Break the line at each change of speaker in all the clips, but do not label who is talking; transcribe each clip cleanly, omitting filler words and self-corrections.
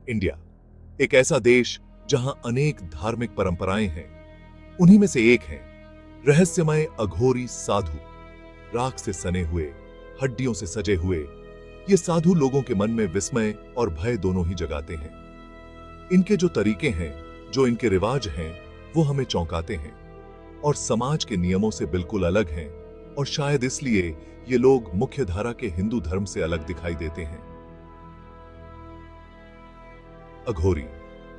India एक ऐसा देश जहां अनेक धार्मिक परंपराएं हैं। उन्हीं में से एक है रहस्यमय अघोरी साधु। राख से सने हुए, हड्डियों से सजे हुए ये साधु लोगों के मन में विस्मय और भय दोनों ही जगाते हैं। इनके जो तरीके हैं, जो इनके रिवाज हैं, वो हमें चौंकाते हैं और समाज के नियमों से बिल्कुल अलग हैं, और शायद इसलिए ये लोग मुख्य धारा के हिंदू धर्म से अलग दिखाई देते हैं। अघोरी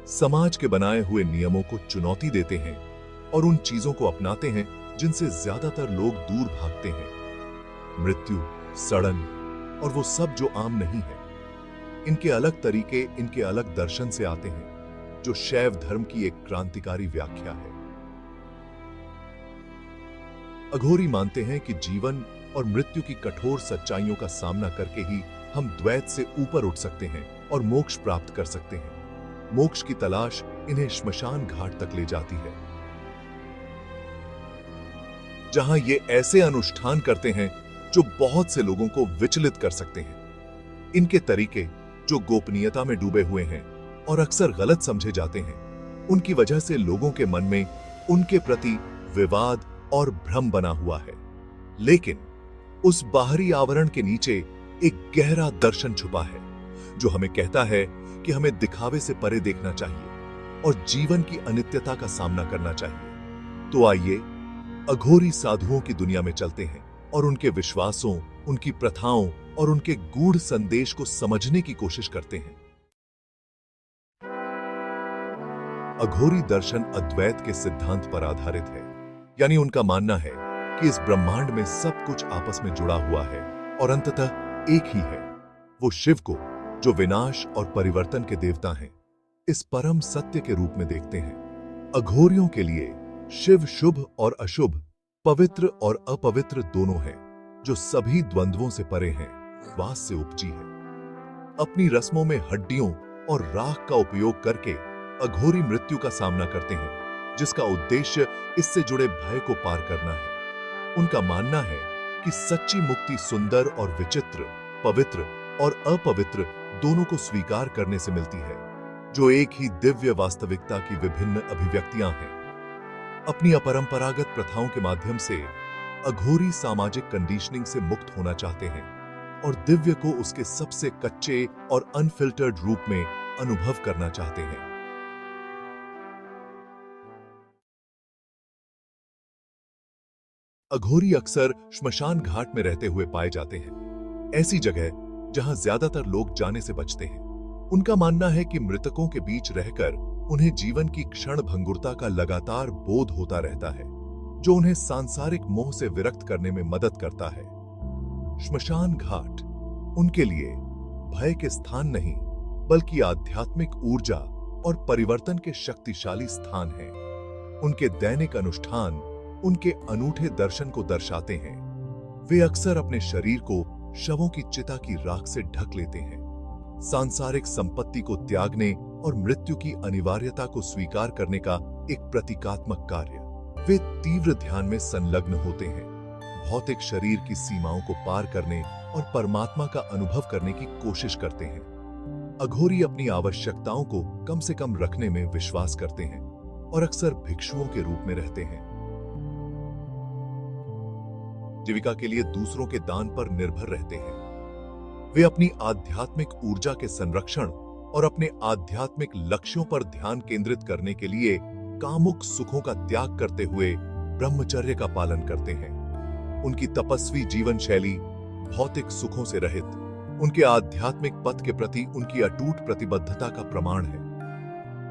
समाज के बनाए हुए नियमों को चुनौती देते हैं और उन चीजों को अपनाते हैं जिनसे ज्यादातर लोग दूर भागते हैं। मृत्यु, सड़न और वो सब जो आम नहीं है। इनके अलग तरीके, इनके अलग दर्शन से आते हैं, जो शैव धर्म की एक क्रांतिकारी व्याख्या है। अघोरी मानते हैं कि जीवन और मृत्यु की कठोर सच्चाइयों का सामना करके ही हम द्वैत से ऊपर उठ सकते हैं और मोक्ष प्राप्त कर सकते हैं। मोक्ष की तलाश इन्हें श्मशान घाट तक ले जाती है, जहां ये ऐसे अनुष्ठान करते हैं जो बहुत से लोगों को विचलित कर सकते हैं। इनके तरीके जो गोपनीयता में डूबे हुए हैं और अक्सर गलत समझे जाते हैं, उनकी वजह से लोगों के मन में उनके प्रति विवाद और भ्रम बना हुआ है। लेकिन उस बाहरी आवरण के नीचे एक गहरा दर्शन छुपा है, जो हमें कहता है कि हमें दिखावे से परे देखना चाहिए और जीवन की अनित्यता का सामना करना चाहिए। तो आइए अघोरी साधुओं की दुनिया में चलते हैं और उनके विश्वासों, उनकी प्रथाओं और उनके गूढ़ संदेश को समझने की कोशिश करते हैं। अघोरी दर्शन अद्वैत के सिद्धांत पर आधारित है, यानी उनका मानना है कि इस ब्रह्मांड में सब कुछ आपस में जुड़ा हुआ है और अंततः एक ही है। वो शिव को, जो विनाश और परिवर्तन के देवता हैं, इस परम सत्य के रूप में देखते हैं। अघोरियों के लिए शिव शुभ और अशुभ, पवित्र और अपवित्र दोनों हैं, जो सभी द्वंद्वों से परे हैं, वास से उपजी है। अपनी रस्मों में हड्डियों और राख का उपयोग करके अघोरी मृत्यु का सामना करते हैं, जिसका उद्देश्य इससे जुड़े भय को पार करना है। उनका मानना है कि सच्ची मुक्ति सुंदर और विचित्र, पवित्र और अपवित्र दोनों को स्वीकार करने से मिलती है, जो एक ही दिव्य वास्तविकता की विभिन्न अभिव्यक्तियां हैं। अपनी अपरंपरागत प्रथाओं के माध्यम से अघोरी सामाजिक कंडीशनिंग से मुक्त होना चाहते हैं और दिव्य को उसके सबसे कच्चे और अनफिल्टर्ड रूप में अनुभव करना चाहते हैं। अघोरी अक्सर श्मशान घाट में रहते हुए पाए जाते हैं, ऐसी जगह जहां ज्यादातर लोग जाने से बचते हैं। उनका मानना है कि मृतकों के बीच रहकर उन्हें जीवन की क्षण भंगुरता का लगातार बोध होता रहता है, जो उन्हें सांसारिक मोह से विरक्त करने में मदद करता है। श्मशान घाट उनके लिए भय के स्थान नहीं, बल्कि आध्यात्मिक ऊर्जा और परिवर्तन के शक्तिशाली स्थान हैं। उनके दैनिक अनुष्ठान उनके अनूठे दर्शन को दर्शाते हैं। वे अक्सर अपने शरीर को शवों की चिता की राख से ढक लेते हैं, सांसारिक संपत्ति को त्यागने और मृत्यु की अनिवार्यता को स्वीकार करने का एक प्रतीकात्मक कार्य। वे तीव्र ध्यान में संलग्न होते हैं, भौतिक शरीर की सीमाओं को पार करने और परमात्मा का अनुभव करने की कोशिश करते हैं। अघोरी अपनी आवश्यकताओं को कम से कम रखने में विश्वास करते हैं और अक्सर भिक्षुओं के रूप में रहते हैं। जीविका के लिए दूसरों के दान पर निर्भर रहते हैं। वे अपनी आध्यात्मिक ऊर्जा के संरक्षण और अपने आध्यात्मिक लक्ष्यों पर ध्यान केंद्रित करने के लिए कामुक सुखों का त्याग करते हुए ब्रह्मचर्य का पालन करते हैं। उनकी तपस्वी जीवन शैली, भौतिक सुखों से रहित, उनके आध्यात्मिक पथ के प्रति उनकी अटूट प्रतिबद्धता का प्रमाण है।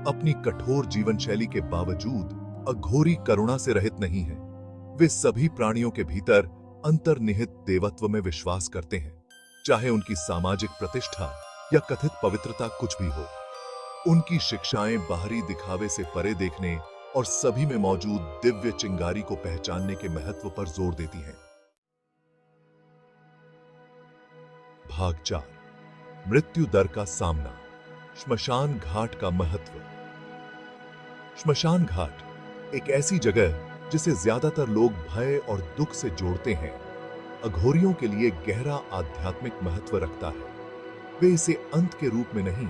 अपनी कठोर जीवन शैली के बावजूद अघोरी करुणा से रहित नहीं है। वे सभी प्राणियों के भीतर अंतर्निहित देवत्व में विश्वास करते हैं, चाहे उनकी सामाजिक प्रतिष्ठा या कथित पवित्रता कुछ भी हो। उनकी शिक्षाएं बाहरी दिखावे से परे देखने और सभी में मौजूद दिव्य चिंगारी को पहचानने के महत्व पर जोर देती हैं। भाग 4, मृत्यु दर का सामना, श्मशान घाट का महत्व। श्मशान घाट एक ऐसी जगह जिसे ज्यादातर लोग भय और दुख से जोड़ते हैं, अघोरियों के लिए गहरा आध्यात्मिक महत्व रखता है। वे इसे अंत के रूप में नहीं,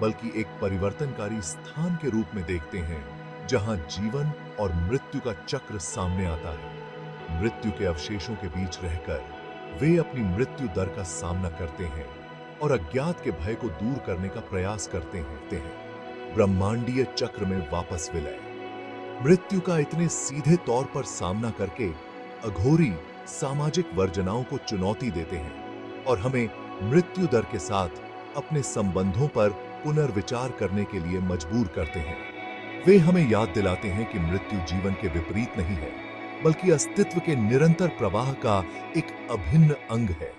बल्कि एक परिवर्तनकारी स्थान के रूप में देखते हैं, जहां जीवन और मृत्यु का चक्र सामने आता है। मृत्यु के अवशेषों के बीच रहकर वे अपनी मृत्यु दर का सामना करते हैं और अज्ञात के भय को दूर करने का प्रयास करते हैं। ब्रह्मांडीय चक्र में वापस विलय। मृत्यु का इतने सीधे तौर पर सामना करके अघोरी सामाजिक वर्जनाओं को चुनौती देते हैं और हमें मृत्यु दर के साथ अपने संबंधों पर पुनर्विचार करने के लिए मजबूर करते हैं। वे हमें याद दिलाते हैं कि मृत्यु जीवन के विपरीत नहीं है, बल्कि अस्तित्व के निरंतर प्रवाह का एक अभिन्न अंग है।